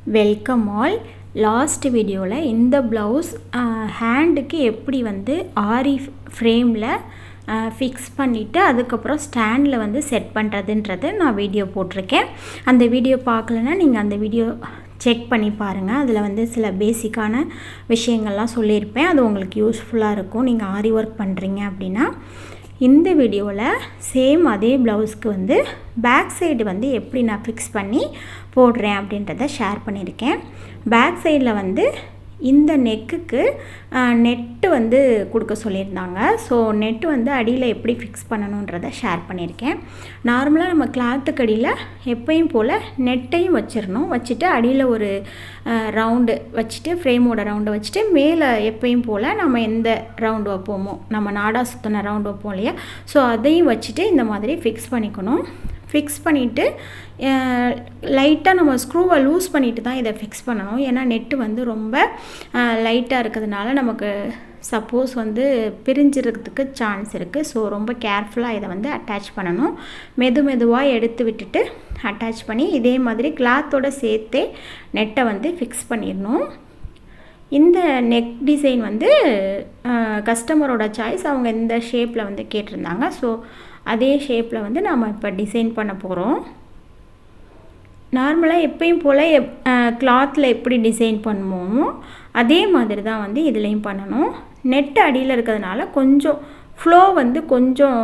Welcome all. Last வீடியோவில் இந்த blouse ஹேண்டுக்கு எப்படி வந்து ஆரி ஃப்ரேமில் ஃபிக்ஸ் பண்ணிவிட்டு அதுக்கப்புறம் ஸ்டாண்டில் வந்து செட் பண்ணுறதுன்றது நான் வீடியோ போட்டிருக்கேன். அந்த வீடியோ பார்க்கலன்னா நீங்கள் அந்த வீடியோ செக் பண்ணி பாருங்கள். அதில் வந்து சில பேசிக்கான விஷயங்கள்லாம் சொல்லியிருப்பேன். அது உங்களுக்கு யூஸ்ஃபுல்லாக இருக்கும் நீங்கள் ஆரி ஒர்க் பண்ணுறீங்க அப்படின்னா. இந்த வீடியோவில் சேம் அதே ப்ளவுஸ்க்கு வந்து பேக் சைடு வந்து எப்படி நான் ஃபிக்ஸ் பண்ணி போடுறேன் அப்படின்றத ஷேர் பண்ணியிருக்கேன். பேக் சைடில் வந்து இந்த நெக்குக்கு நெட்டு வந்து கொடுக்க சொல்லியிருந்தாங்க. ஸோ நெட்டு வந்து அடியில் எப்படி ஃபிக்ஸ் பண்ணணுன்றதை ஷேர் பண்ணியிருக்கேன். நார்மலாக நம்ம கிளாத்துக்கு அடியில் எப்பயும் போல் நெட்டையும் வச்சிடணும். வச்சுட்டு அடியில் ஒரு ரவுண்டு வச்சுட்டு ஃப்ரேமோட ரவுண்டை வச்சுட்டு மேலே எப்பயும் போல் நம்ம எந்த ரவுண்டு வைப்போமோ நம்ம நாடா சுற்றின ரவுண்டு வைப்போம் இல்லையா, ஸோ அதையும் வச்சுட்டு இந்த மாதிரி ஃபிக்ஸ் பண்ணிக்கணும். ஃபிக்ஸ் பண்ணிவிட்டு லைட்டாக நம்ம ஸ்க்ரூவை லூஸ் பண்ணிவிட்டு தான் இதை ஃபிக்ஸ் பண்ணணும். ஏன்னா நெட்டு வந்து ரொம்ப லைட்டாக இருக்கிறதுனால நமக்கு சப்போஸ் வந்து பிரிஞ்சிறதுக்கு சான்ஸ் இருக்குது. ஸோ ரொம்ப கேர்ஃபுல்லாக இதை வந்து அட்டாச் பண்ணணும். மெதுவாக எடுத்து விட்டுட்டு அட்டாச் பண்ணி இதே மாதிரி கிளாத்தோடு சேர்த்தே நெட்டை வந்து ஃபிக்ஸ் பண்ணிடணும். இந்த நெக் டிசைன் வந்து கஸ்டமரோட சாய்ஸ். அவங்க இந்த ஷேப்பில் வந்து கேட்டிருந்தாங்க. ஸோ அதே ஷேப்பில் வந்து நம்ம இப்போ டிசைன் பண்ண போகிறோம். நார்மலாக எப்பயும் போல் கிளாத்தில் எப்படி டிசைன் பண்ணுவோமோ அதே மாதிரி தான் வந்து இதுலேயும் பண்ணணும். நெட்டு அடியில் இருக்கிறதுனால கொஞ்சம் ஃப்ளோ வந்து கொஞ்சம்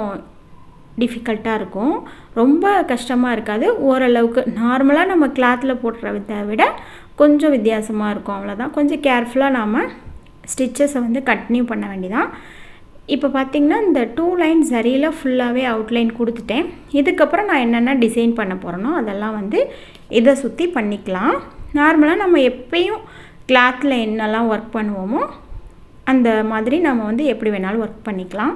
டிஃபிகல்ட்டாக இருக்கும். ரொம்ப கஷ்டமாக இருக்காது. ஓரளவுக்கு நார்மலாக நம்ம கிளாத்தில் போடுறத விட கொஞ்சம் வித்தியாசமாக இருக்கும். அவ்வளோதான். கொஞ்சம் கேர்ஃபுல்லாக நாம் ஸ்டிச்சஸை வந்து கண்டினியூ பண்ண வேண்டியதான். இப்போ பார்த்திங்கன்னா இந்த 2 லைன் சரியில் ஃபுல்லாகவே அவுட்லைன் கொடுத்துட்டேன். இதுக்கப்புறம் நான் என்னென்ன டிசைன் பண்ண போகிறேனோ அதெல்லாம் வந்து இதை சுற்றி பண்ணிக்கலாம். நார்மலாக நம்ம எப்பயும் கிளாத்தில் என்னெல்லாம் ஒர்க் பண்ணுவோமோ அந்த மாதிரி நம்ம வந்து எப்படி வேணாலும் ஒர்க் பண்ணிக்கலாம்.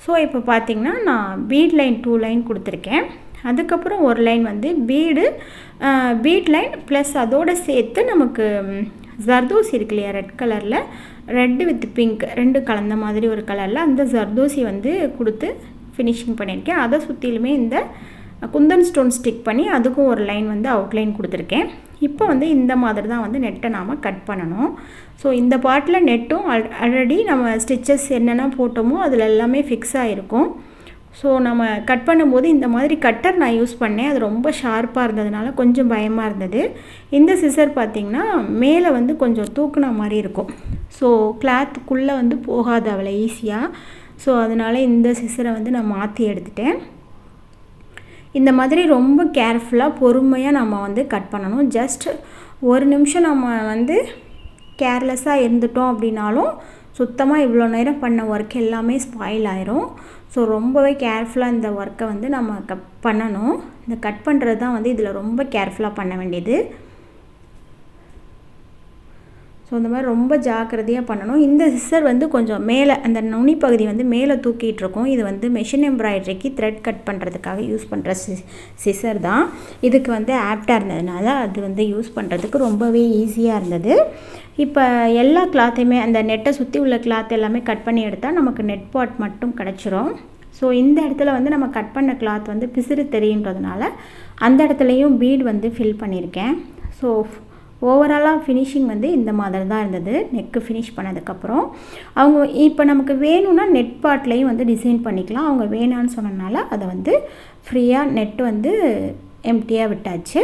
ஸோ இப்போ பார்த்திங்கன்னா நான் பீட் லைன் 2 லைன் கொடுத்துருக்கேன். அதுக்கப்புறம் ஒரு லைன் வந்து பீட் லைன் ப்ளஸ் அதோடு சேர்த்து நமக்கு ஜர்தோசி இருக்கு இல்லையா, ரெட் கலரில் ரெட்டு வித் பிங்க் ரெண்டு கலந்த மாதிரி ஒரு கலரில் அந்த ஜர்தோசி வந்து கொடுத்து ஃபினிஷிங் பண்ணியிருக்கேன். அதை சுற்றிலுமே இந்த குந்தன் ஸ்டோன் ஸ்டிக் பண்ணி அதுக்கும் ஒரு லைன் வந்து அவுட்லைன் கொடுத்துருக்கேன். இப்போ வந்து இந்த மாதிரி தான் வந்து நெட்டை நாம் கட் பண்ணணும். ஸோ இந்த பார்ட்டில் நெட்டும் ஆல்ரெடி நம்ம ஸ்டிச்சஸ் என்னென்ன போட்டோமோ அதில் எல்லாமே ஃபிக்ஸ் ஆகிருக்கும். ஸோ நம்ம கட் பண்ணும்போது இந்த மாதிரி கட்டர் நான் யூஸ் பண்ணேன். அது ரொம்ப ஷார்ப்பாக இருந்ததுனால கொஞ்சம் பயமாக இருந்தது. இந்த சிசர் பார்த்திங்கன்னா மேலே வந்து கொஞ்சம் தூக்குன மாதிரி இருக்கும். ஸோ கிளாத்துக்குள்ளே வந்து போகாது அவ்வளோ ஈஸியாக. ஸோ அதனால் இந்த சிசரை வந்து நான் மாற்றி எடுத்துட்டேன். இந்த மாதிரி ரொம்ப கேர்ஃபுல்லாக பொறுமையாக நம்ம வந்து கட் பண்ணணும். ஜஸ்ட் ஒரு நிமிஷம் நம்ம வந்து கேர்லெஸ்ஸாக இருந்துட்டோம் அப்படின்னாலும் சுத்தமாக இவ்வளோ நேரம் பண்ண ஒர்க் எல்லாமே ஸ்பாயில் ஆயிரும். ஸோ ரொம்பவே கேர்ஃபுல்லாக இந்த ஒர்க்கை வந்து நம்ம பண்ணணும். இந்த கட் பண்ணுறது தான் வந்து இதில் ரொம்ப கேர்ஃபுல்லாக பண்ண வேண்டியது. ஸோ இந்த மாதிரி ரொம்ப ஜாக்கிரதையாக பண்ணணும். இந்த சிசர் வந்து கொஞ்சம் மேலே அந்த நுனி பகுதி வந்து மேலே தூக்கிட்டு இருக்கும். இது வந்து மெஷின் எம்ப்ராய்டரிக்கு த்ரெட் கட் பண்ணுறதுக்காக யூஸ் பண்ணுற சிசர் தான். இதுக்கு வந்து ஆப்டாக இருந்ததுனால அது வந்து யூஸ் பண்ணுறதுக்கு ரொம்பவே ஈஸியாக இருந்தது. இப்போ எல்லா கிளாத்தையுமே அந்த நெட்டை சுற்றி உள்ள கிளாத் எல்லாமே கட் பண்ணி எடுத்தால் நமக்கு நெட் பாட் மட்டும் கிடச்சிரும். ஸோ இந்த இடத்துல வந்து நம்ம கட் பண்ண கிளாத் வந்து பிசிறு தெரியுன்றதுனால அந்த இடத்துலையும் பீட் வந்து ஃபில் பண்ணியிருக்கேன். ஸோ ஓவராலாக ஃபினிஷிங் வந்து இந்த மாதிரி தான் இருந்தது. நெக்கு ஃபினிஷ் பண்ணதுக்கப்புறம் அவங்க இப்போ நமக்கு வேணும்னா நெட் பார்ட்லேயும் வந்து டிசைன் பண்ணிக்கலாம். அவங்க வேணான்னு சொன்னதுனால அதை வந்து ஃப்ரீயாக நெட்டு வந்து எம்டியாக விட்டாச்சு.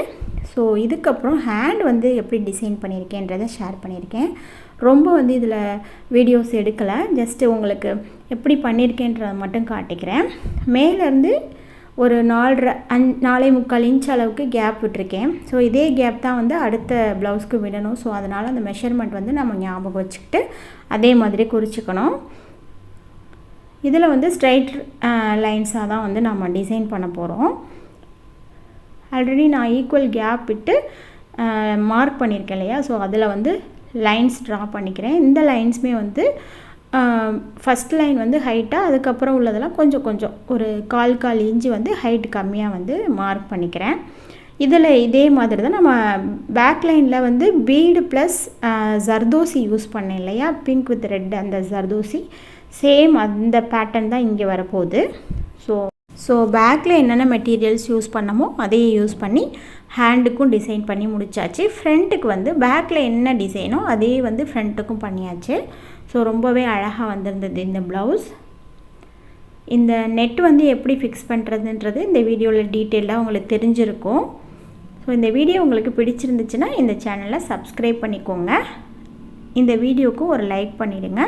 ஸோ இதுக்கப்புறம் ஹேண்ட் வந்து எப்படி டிசைன் பண்ணியிருக்கேன்றதை ஷேர் பண்ணியிருக்கேன். ரொம்ப வந்து இதில் வீடியோஸ் எடுக்கலை. ஜஸ்ட்டு உங்களுக்கு எப்படி பண்ணியிருக்கேன்றதை மட்டும் காட்டிக்கிறேன். மேலேருந்து ஒரு 4.25 இன்ச் அளவுக்கு கேப் விட்டுருக்கேன். ஸோ இதே கேப் தான் வந்து அடுத்த ப்ளவுஸ்க்கு விடணும். ஸோ அதனால் அந்த மெஷர்மெண்ட் வந்து நம்ம ஞாபகம் வச்சுக்கிட்டு அதே மாதிரி குறிச்சிக்கணும். இதில் வந்து ஸ்ட்ரைட் லைன்ஸாக தான் வந்து நம்ம டிசைன் பண்ண போகிறோம். ஆல்ரெடி நான் ஈக்குவல் கேப் விட்டு மார்க் பண்ணியிருக்கேன் இல்லையா, ஸோ அதில் வந்து லைன்ஸ் ட்ரா பண்ணிக்கிறேன். இந்த லைன்ஸுமே வந்து ஃபஸ்ட் லைன் வந்து ஹைட்டாக, அதுக்கப்புறம் உள்ளதெல்லாம் கொஞ்சம் ஒரு 1/4 இன்ச்சு வந்து ஹைட் கம்மியாக வந்து மார்க் பண்ணிக்கிறேன். இதில் இதே மாதிரி தான் நம்ம பேக் லைனில் வந்து பீடு ப்ளஸ் ஜர்தோசி யூஸ் பண்ணேன் இல்லையா, பிங்க் வித் ரெட் அந்த ஜர்தோசி சேம் அந்த பேட்டர்ன் தான் இங்கே வரப்போகுது. ஸோ பேக்கில் என்னென்ன மெட்டீரியல்ஸ் யூஸ் பண்ணமோ அதையே யூஸ் பண்ணி ஹேண்டுக்கும் டிசைன் பண்ணி முடிச்சாச்சு. ஃப்ரண்ட்டுக்கு வந்து பேக்கில் என்ன டிசைனோ அதே வந்து ஃப்ரண்ட்டுக்கும் பண்ணியாச்சு. ஸோ ரொம்பவே அழகாக வந்திருந்தது இந்த ப்ளவுஸ். இந்த நெட் வந்து எப்படி ஃபிக்ஸ் பண்ணுறதுன்றது இந்த வீடியோவில் டீட்டெயிலாக உங்களுக்கு தெரிஞ்சிருக்கும். ஸோ இந்த வீடியோ உங்களுக்கு பிடிச்சிருந்துச்சுன்னா இந்த சேனலை சப்ஸ்கிரைப் பண்ணிக்கோங்க. இந்த வீடியோவுக்கு ஒரு லைக் பண்ணிவிடுங்க.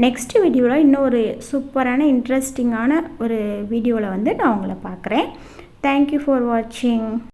நெக்ஸ்ட் வீடியோவில் இன்னும் ஒரு சூப்பரான இன்ட்ரெஸ்டிங்கான ஒரு வீடியோவில் வந்து நான் உங்களை பார்க்குறேன். தேங்க்யூ ஃபார் வாட்சிங்.